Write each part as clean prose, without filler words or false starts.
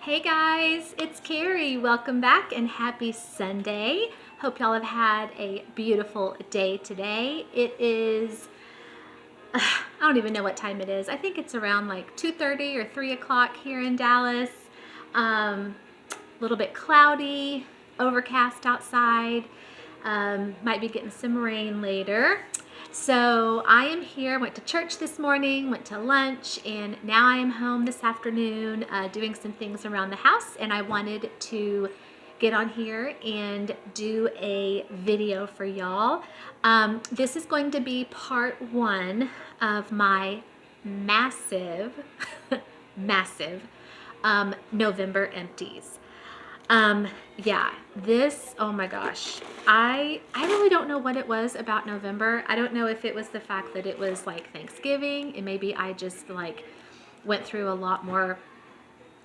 Hey guys, it's Carrie. Welcome back and happy Sunday. Hope y'all have had a beautiful day today. It is, I don't even know what time it is. I think it's around like 2:30 or 3 o'clock here in Dallas. A little bit cloudy, overcast outside. Might be getting some rain later. So I am here, went to church this morning, went to lunch, and now I am home this afternoon doing some things around the house, and I wanted to get on here and do a video for y'all. This is going to be part one of my massive, massive November empties. Yeah, this, oh my gosh, I really don't know what it was about November. I don't know if it was the fact that it was like Thanksgiving and maybe I just like went through a lot more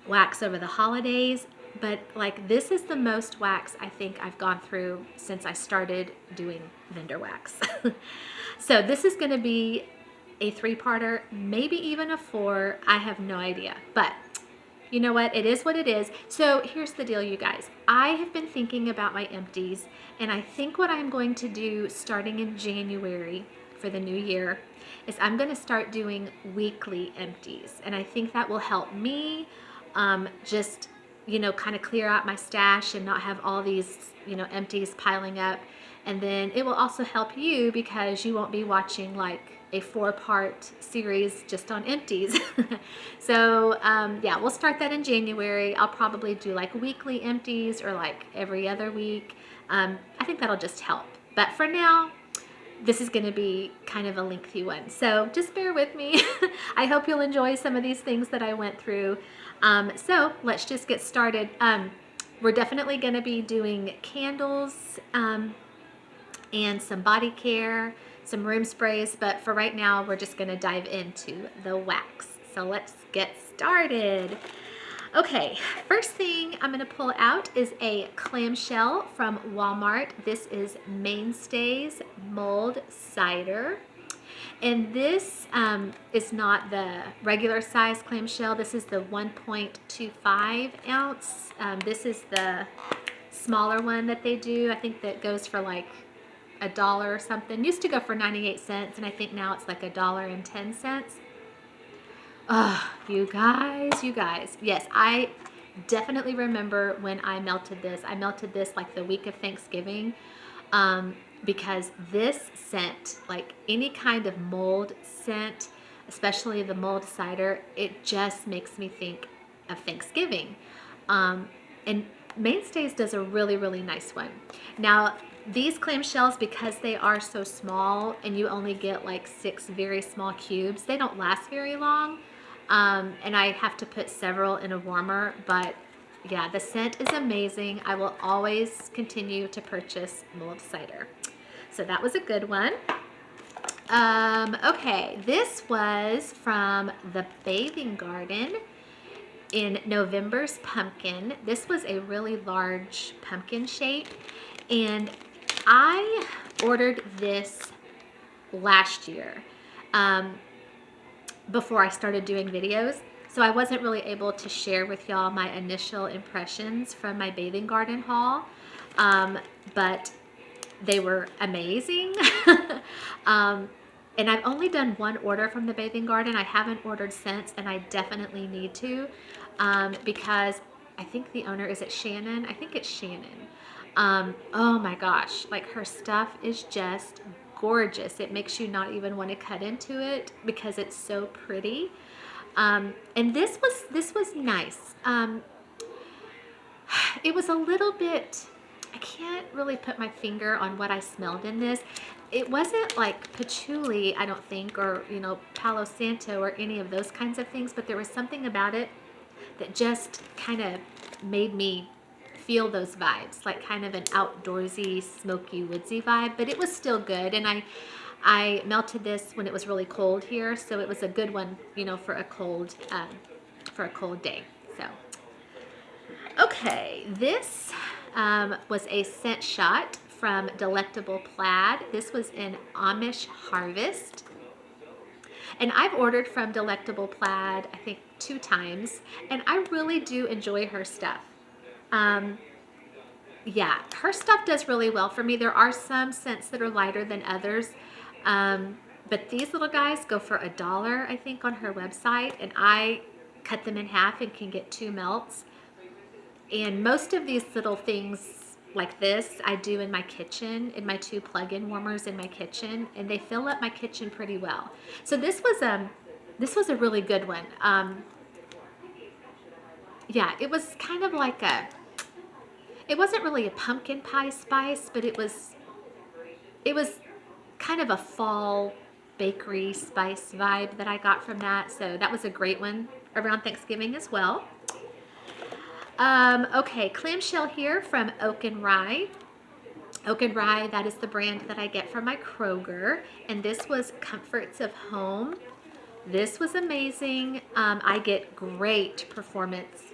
wax over the holidays, but like this is the most wax I think I've gone through since I started doing vendor wax. So this is going to be a three-parter, maybe even a four. I have no idea, but you know what? It is what it is. So here's the deal, you guys. I have been thinking about my empties, and I think what I'm going to do starting in January for the new year is I'm going to start doing weekly empties. And I think that will help me just, kind of clear out my stash and not have all these, empties piling up. And then it will also help you because you won't be watching like a 4-part series just on empties. So yeah, we'll start that in January. I'll probably do like weekly empties or like every other week. I think that'll just help. But for now, this is going to be kind of a lengthy one. So just bear with me. I hope you'll enjoy some of these things that I went through. So let's just get started. We're definitely going to be doing candles and some body care, some room sprays, but for right now, we're just gonna dive into the wax. So let's get started. Okay, first thing I'm gonna pull out is a clamshell from Walmart. This is Mainstays Mold Cider. And this is not the regular size clamshell. This is the 1.25 ounce. This is the smaller one that they do. I think that goes for like $1 or something. Used to go for 98 cents, and I think now it's like $1.10. Oh, you guys. Yes, I definitely remember when I melted this. I melted this like the week of Thanksgiving because this scent, like any kind of mold scent, especially the mold cider, it just makes me think of Thanksgiving. And Mainstays does a really, really nice one. Now, these clamshells, because they are so small and you only get like 6 very small cubes, they don't last very long. And I have to put several in a warmer, but yeah, the scent is amazing. I will always continue to purchase mold cider. So that was a good one. Okay, this was from the Bathing Garden in November's pumpkin. This was a really large pumpkin shape, and I ordered this last year before I started doing videos, so I wasn't really able to share with y'all my initial impressions from my Bathing Garden haul, but they were amazing. And I've only done one order from the Bathing Garden. I haven't ordered since, and I definitely need to because I think the owner, is it Shannon? I think it's Shannon. Oh my gosh, like her stuff is just gorgeous. It makes you not even want to cut into it because it's so pretty. And this was nice. It was a little bit, I can't really put my finger on what I smelled in this. It wasn't like patchouli, I don't think, or Palo Santo or any of those kinds of things, but there was something about it that just kind of made me feel those vibes, like kind of an outdoorsy, smoky, woodsy vibe, but it was still good. And I melted this when it was really cold here, so it was a good one, for a cold day. So, okay, this was a scent shot from Delectable Plaid. This was in Amish Harvest. And I've ordered from Delectable Plaid, I think 2 times, and I really do enjoy her stuff. Yeah, her stuff does really well for me. There are some scents that are lighter than others. But these little guys go for $1, I think, on her website, and I cut them in half and can get 2 melts. And most of these little things like this, I do in my kitchen, in my 2 plug-in warmers in my kitchen, and they fill up my kitchen pretty well. So this was a really good one. Yeah, it was kind of like it wasn't really a pumpkin pie spice, but it was kind of a fall bakery spice vibe that I got from that. So that was a great one around Thanksgiving as well. Okay, clamshell here from Oak and Rye. Oak and Rye, that is the brand that I get from my Kroger. And this was Comforts of Home. This was amazing. I get great performance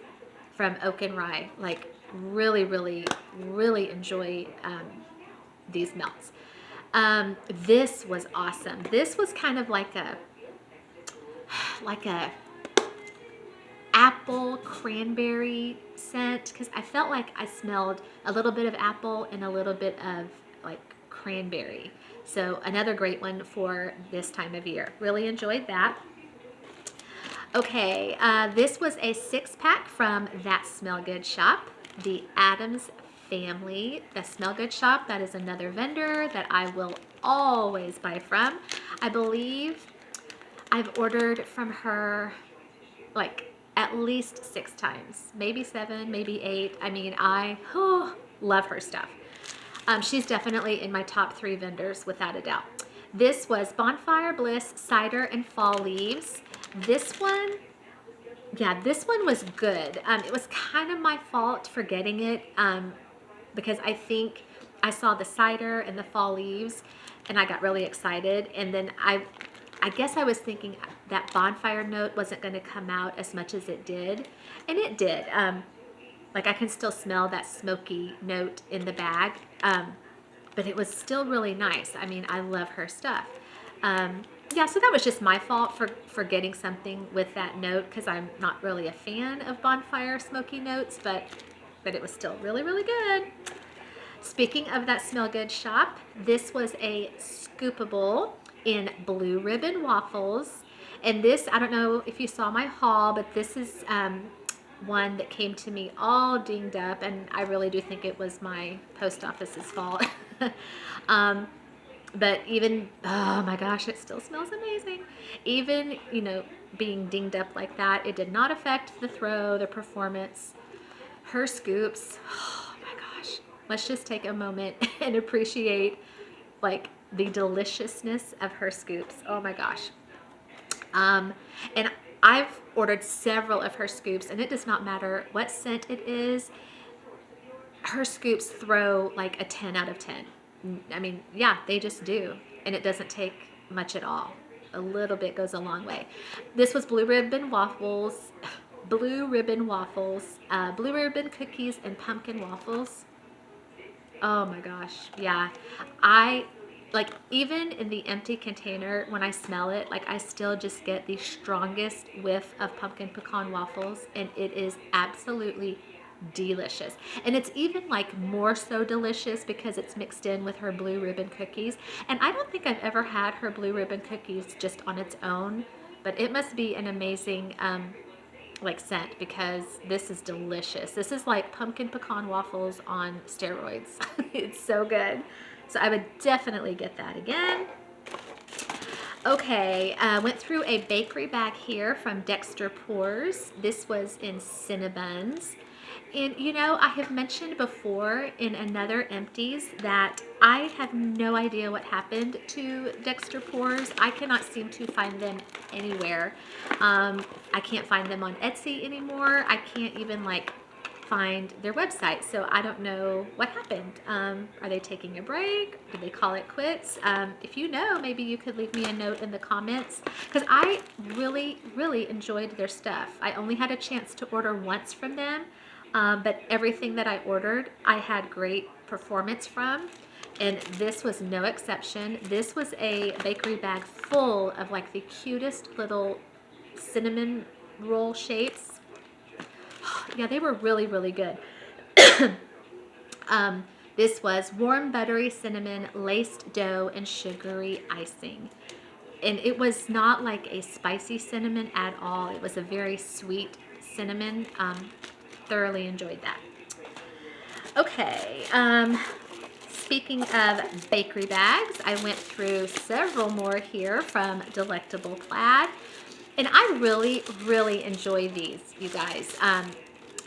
from Oak and Rye. Like really, really, really enjoy these melts. This was awesome. This was kind of like a apple cranberry scent, because I felt like I smelled a little bit of apple and a little bit of like cranberry. So another great one for this time of year. Really enjoyed that. Okay, this was a 6-pack from That Smell Good Shop, the Adams Family. The Smell Good Shop, that is another vendor that I will always buy from. I believe I've ordered from her like at least 6 times, maybe 7, maybe 8. I mean, I love her stuff. She's definitely in my top 3 vendors without a doubt. This was Bonfire Bliss Cider and Fall Leaves. This one was good. It was kind of my fault for getting it because I think I saw the cider and the fall leaves and I got really excited, and then I guess I was thinking that bonfire note wasn't going to come out as much as it did, and it did. Like I can still smell that smoky note in the bag, but it was still really nice. I mean, I love her stuff. Yeah, so that was just my fault for getting something with that note, because I'm not really a fan of bonfire smoky notes, but it was still really, really good. Speaking of That Smell Good Shop, this was a scoopable in Blue Ribbon waffles. And this, I don't know if you saw my haul, but this is one that came to me all dinged up, and I really do think it was my post office's fault. But even, oh my gosh, it still smells amazing. Even, being dinged up like that, it did not affect the throw, the performance. Her scoops, oh my gosh. Let's just take a moment and appreciate like the deliciousness of her scoops. Oh my gosh. And I've ordered several of her scoops, and it does not matter what scent it is. Her scoops throw like a 10 out of 10. I mean, yeah, they just do. And it doesn't take much at all. A little bit goes a long way. This was Blue Ribbon waffles, Blue Ribbon cookies, and pumpkin waffles. Oh my gosh. Yeah. I like, even in the empty container, when I smell it, like I still just get the strongest whiff of pumpkin pecan waffles, and it is absolutely delicious. And it's even like more so delicious because it's mixed in with her Blue Ribbon cookies. And I don't think I've ever had her Blue Ribbon cookies just on its own, but it must be an amazing like scent, because this is delicious. This is like pumpkin pecan waffles on steroids. It's so good. So I would definitely get that again. Okay, went through a bakery bag here from Dexter Pours. This was in Cinnabons. And I have mentioned before in another Empties that I have no idea what happened to Dexter Pours. I cannot seem to find them anywhere. I can't find them on Etsy anymore. I can't even find their website, so I don't know what happened. Are they taking a break? Did they call it quits? If you know, maybe you could leave me a note in the comments, because I really, really enjoyed their stuff. I only had a chance to order once from them, but everything that I ordered, I had great performance from, and this was no exception. This was a bakery bag full of the cutest little cinnamon roll shapes. Yeah, they were really, really good. This was warm buttery cinnamon, laced dough, and sugary icing. And it was not like a spicy cinnamon at all. It was a very sweet cinnamon. Thoroughly enjoyed that. Okay, speaking of bakery bags, I went through several more here from Delectable Plaid. And I really, really enjoy these, you guys.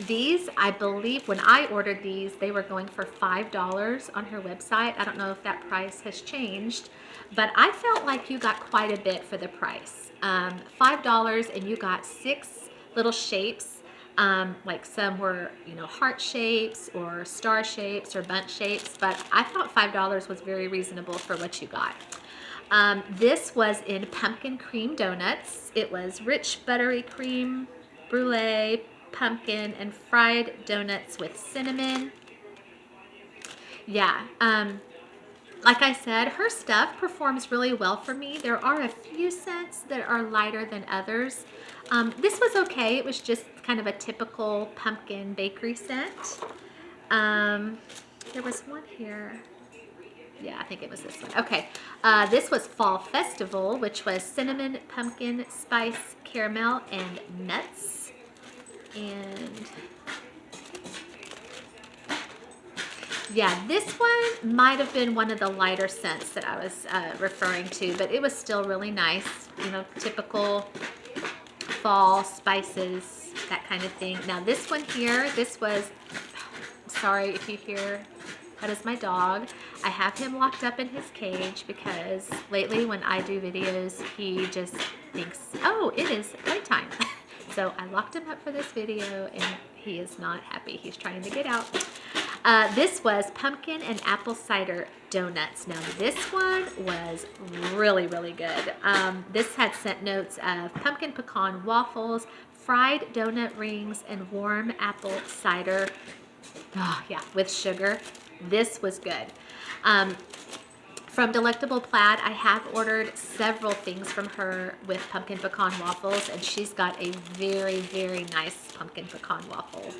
These, I believe, when I ordered these, they were going for $5 on her website. I don't know if that price has changed, but I felt like you got quite a bit for the price. $5, and you got 6 little shapes. Like some were, you know, heart shapes or star shapes or bunch shapes, but I thought $5 was very reasonable for what you got. This was in pumpkin cream donuts. It was rich buttery cream brulee, pumpkin, and fried donuts with cinnamon. Yeah, like I said, her stuff performs really well for me. There are a few scents that are lighter than others. This was okay. It was just kind of a typical pumpkin bakery scent. There was one here. Yeah, I think it was this one. Okay, this was Fall Festival, which was cinnamon, pumpkin, spice, caramel, and nuts. And yeah, this one might have been one of the lighter scents that I was referring to, but it was still really nice. You know, typical fall spices, that kind of thing. Now this one here, this was, sorry if you hear, that is my dog. I have him locked up in his cage because lately when I do videos, he just thinks, oh, it is playtime. So I locked him up for this video and he is not happy. He's trying to get out. This was pumpkin and apple cider donuts. Now this one was really, really good. This had scent notes of pumpkin pecan waffles, fried donut rings, and warm apple cider. Oh yeah, with sugar. This was good. From Delectable Plaid, I have ordered several things from her with pumpkin pecan waffles, and she's got a very, very nice pumpkin pecan waffle.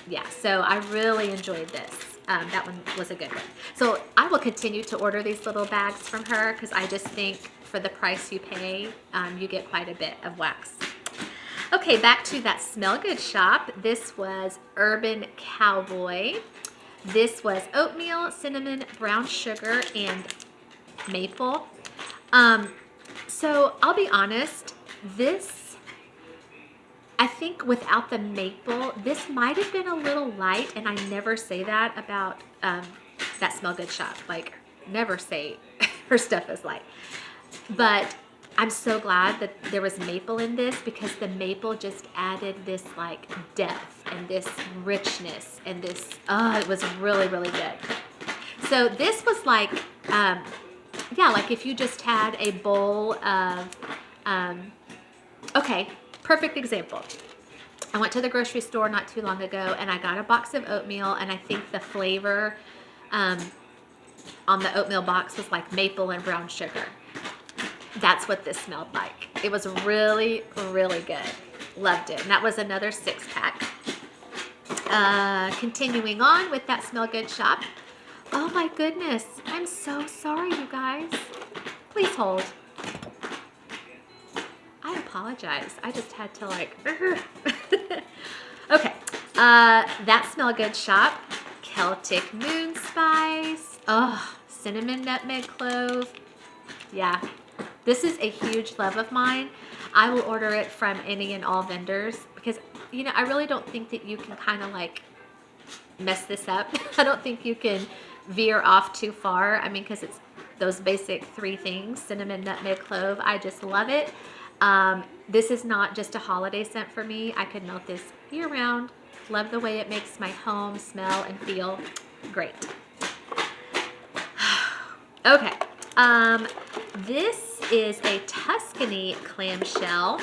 Yeah, so I really enjoyed this. That one was a good one. So I will continue to order these little bags from her because I just think for the price you pay, you get quite a bit of wax. Okay, back to that Smell Good shop. This was Urban Cowboy. This was oatmeal, cinnamon, brown sugar, and maple. So I'll be honest, this, I think without the maple, this might have been a little light, and I never say that about that Smell Good shop. Like, never say her stuff is light. But I'm so glad that there was maple in this because the maple just added this like depth and this richness and this, it was really, really good. So this was like, yeah, like if you just had a bowl of, okay, perfect example. I went to the grocery store not too long ago and I got a box of oatmeal, and I think the flavor on the oatmeal box was like maple and brown sugar. That's what this smelled like. It was really, really good. Loved it. And that was another 6-pack. Continuing on with that Smell Good shop. Oh my goodness. I'm so sorry, you guys. Please hold. I apologize. I just had to like... Okay. That Smell Good shop. Celtic Moon Spice. Oh, cinnamon, nutmeg, clove. Yeah. This is a huge love of mine. I will order it from any and all vendors because, you know, I really don't think that you can kind of like mess this up. I don't think you can veer off too far. I mean, because it's those basic 3 things, cinnamon, nutmeg, clove. I just love it. This is not just a holiday scent for me. I could melt this year round. Love the way it makes my home smell and feel great. Okay. This is a Tuscany clamshell.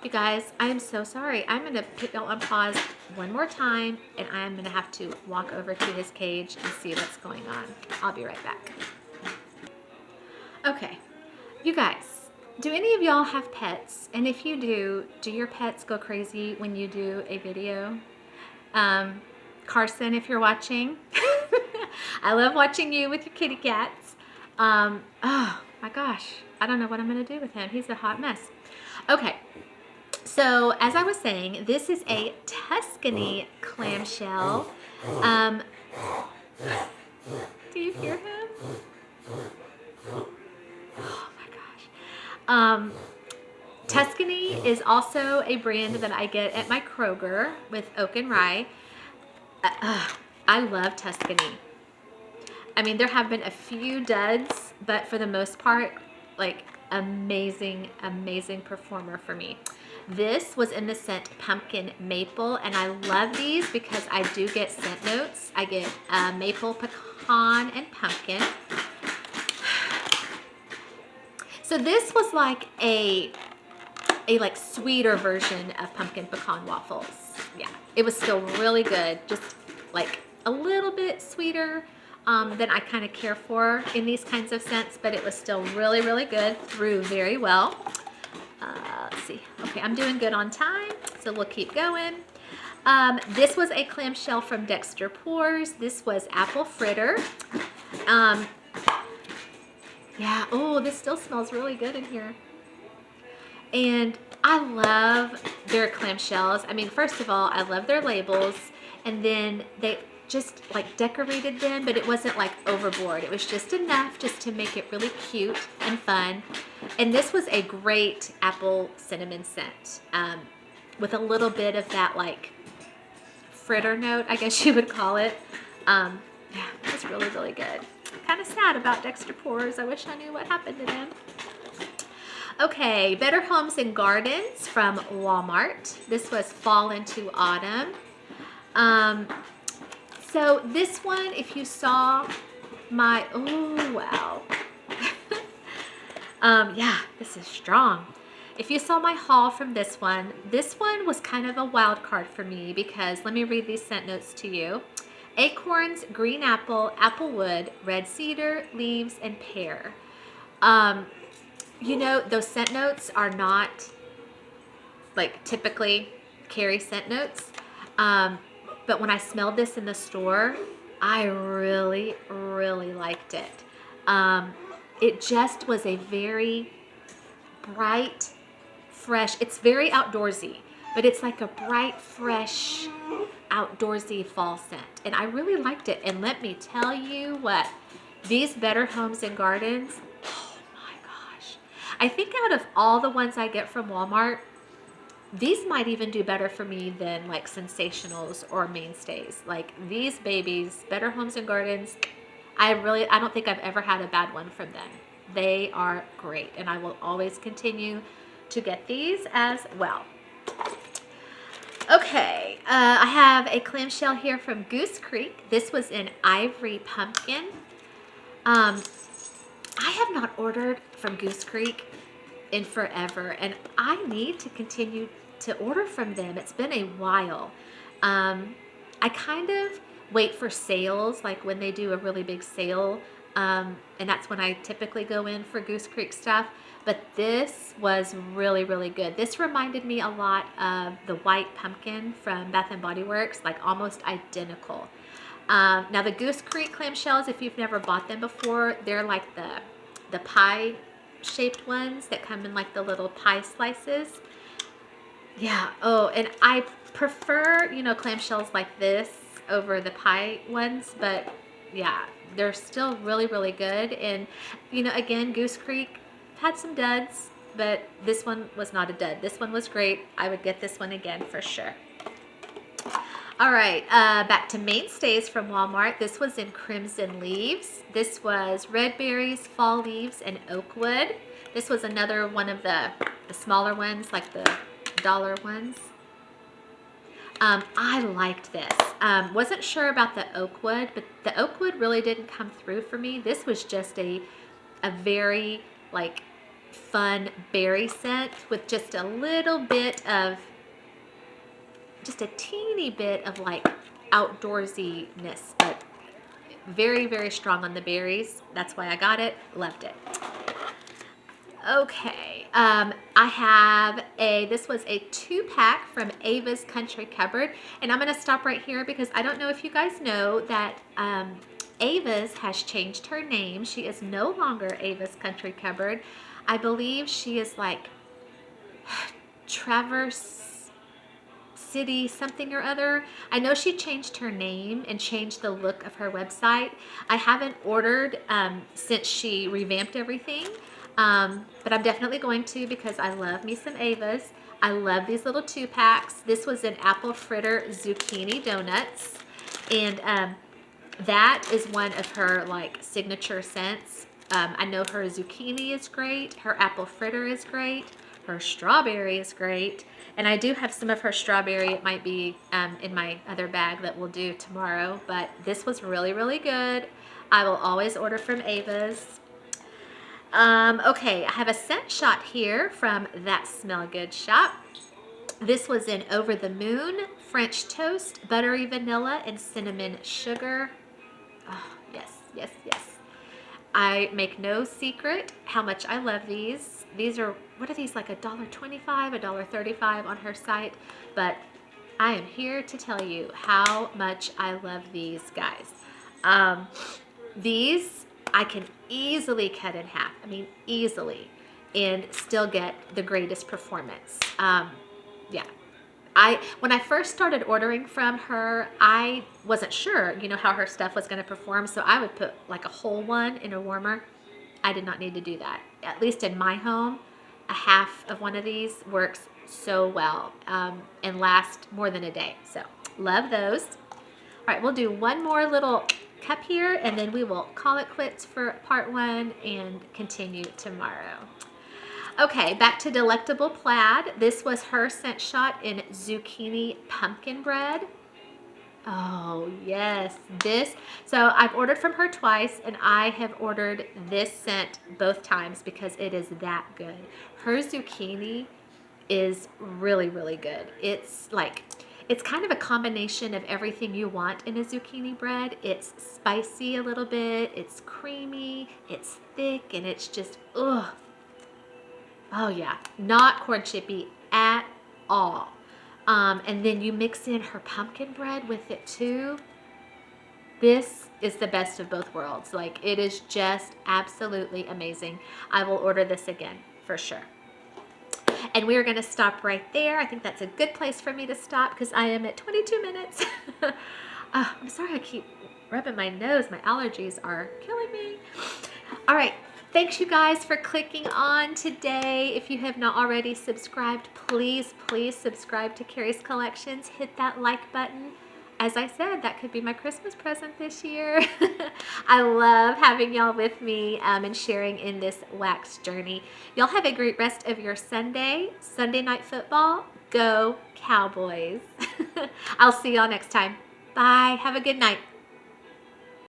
You guys, I'm so sorry. I'm going to put y'all on pause one more time, and I'm going to have to walk over to his cage and see what's going on. I'll be right back. Okay, you guys, Do any of y'all have pets? And if you do your pets go crazy when you do a video? Carson, if you're watching, I love watching you with your kitty cats. Oh my gosh, I don't know what I'm gonna do with him. He's a hot mess. Okay, so as I was saying, this is a Tuscany clamshell. Do you hear him? Oh my gosh. Tuscany is also a brand that I get at my Kroger with oak and rye. I love Tuscany. I mean, there have been a few duds, but for the most part, like amazing, amazing performer for me. This was in the scent Pumpkin Maple, and I love these because I do get scent notes. I get maple, pecan, and pumpkin. So this was like a like sweeter version of pumpkin pecan waffles. Yeah, it was still really good, just like a little bit sweeter than I kind of care for in these kinds of scents, but it was still really, really good, through very well. Let's see. Okay, I'm doing good on time, so we'll keep going. This was a clamshell from Dexter Pours. This was apple fritter. Yeah, oh, this still smells really good in here. And I love their clamshells. I mean, first of all, I love their labels, and then they just like decorated them, but it wasn't like overboard. It was just enough just to make it really cute and fun. And this was a great apple cinnamon scent with a little bit of that like fritter note, I guess you would call it. Yeah, it was really, really good. Kind of sad about Dexter Pours. I wish I knew what happened to them. Okay, Better Homes and Gardens from Walmart. This was fall into autumn. So this one, if you saw my, oh wow. Yeah, this is strong. If you saw my haul from this one was kind of a wild card for me because, let me read these scent notes to you. Acorns, green apple, applewood, red cedar, leaves, and pear. You know, those scent notes are not like typically carry scent notes. But when I smelled this in the store, I really, really liked it. It just was a very bright, fresh, it's very outdoorsy, but it's like a bright, fresh, outdoorsy fall scent. And I really liked it. And let me tell you what, these Better Homes and Gardens, oh my gosh. I think out of all the ones I get from Walmart, these might even do better for me than like Sensationals or Mainstays. Like these babies, Better Homes and Gardens, I don't think I've ever had a bad one from them. They are great, and I will always continue to get these as well. Okay, I have a clamshell here from Goose Creek. This was in Ivory Pumpkin. I have not ordered from Goose Creek in forever, and I need to continue to order from them. It's been a while. I kind of wait for sales, like when they do a really big sale, and that's when I typically go in for Goose Creek stuff. But this was really, really good. This reminded me a lot of the white pumpkin from Bath & Body Works, like almost identical. Now the Goose Creek clamshells, if you've never bought them before, they're like the pie shaped ones that come in like the little pie slices. Yeah, oh, and I prefer, you know, clamshells like this over the pie ones, but yeah, they're still really, really good. And, you know, again, Goose Creek had some duds, but this one was not a dud. This one was great. I would get this one again for sure. All right, back to Mainstays from Walmart. This was in Crimson Leaves. This was red berries, fall leaves, and oak wood. This was another one of the smaller ones, like the dollar ones. I liked this. Wasn't sure about the oak wood, but the oak wood really didn't come through for me. This was just a very like fun berry scent with just a little bit of, just a teeny bit of like outdoorsiness, but very, very strong on the berries. That's why I got it. Loved it. Okay, I have this was a 2-pack from Ava's Country Cupboard. And I'm going to stop right here because I don't know if you guys know that Ava's has changed her name. She is no longer Ava's Country Cupboard. I believe she is like Traverse City something or other. I know she changed her name and changed the look of her website. I haven't ordered since she revamped everything, but I'm definitely going to because I love me some Ava's. I love these little 2-packs. This was an apple fritter zucchini donuts, and that is one of her like signature scents. I know her zucchini is great, her apple fritter is great, her strawberry is great, and I do have some of her strawberry. It might be in my other bag that we'll do tomorrow, but this was really, really good. I will always order from Ava's. Okay, I have a scent shot here from That Smell Good shop. This was in Over the Moon, French toast, buttery vanilla, and cinnamon sugar. Oh, yes, yes, yes. I make no secret how much I love these. These are, what are these, like $1.25, $1.35 on her site? But I am here to tell you how much I love these guys. These I can easily cut in half. I mean, easily, and still get the greatest performance. Yeah. When I first started ordering from her, I wasn't sure, how her stuff was going to perform. So I would put like a whole one in a warmer. I did not need to do that. At least in my home, a half of one of these works so well and last more than a day. So love those. All right, we'll do one more little cup here and then we will call it quits for part 1 and continue tomorrow. Okay, back to Delectable Plaid. This was her scent shot in zucchini pumpkin bread. Oh, yes, this. So I've ordered from her twice, and I have ordered this scent both times because it is that good. Her zucchini is really, really good. It's kind of a combination of everything you want in a zucchini bread. It's spicy a little bit, it's creamy, it's thick, and it's just, ugh. Oh yeah, not corn chippy at all. And then you mix in her pumpkin bread with it too. This is the best of both worlds. Like, it is just absolutely amazing. I will order this again for sure. And we are going to stop right there. I think that's a good place for me to stop because I am at 22 minutes. I'm sorry I keep rubbing my nose. My allergies are killing me. All right. Thanks, you guys, for clicking on today. If you have not already subscribed, please, please subscribe to Carrie's Collections. Hit that like button. As I said, that could be my Christmas present this year. I love having y'all with me and sharing in this wax journey. Y'all have a great rest of your Sunday. Sunday night football. Go Cowboys. I'll see y'all next time. Bye. Have a good night.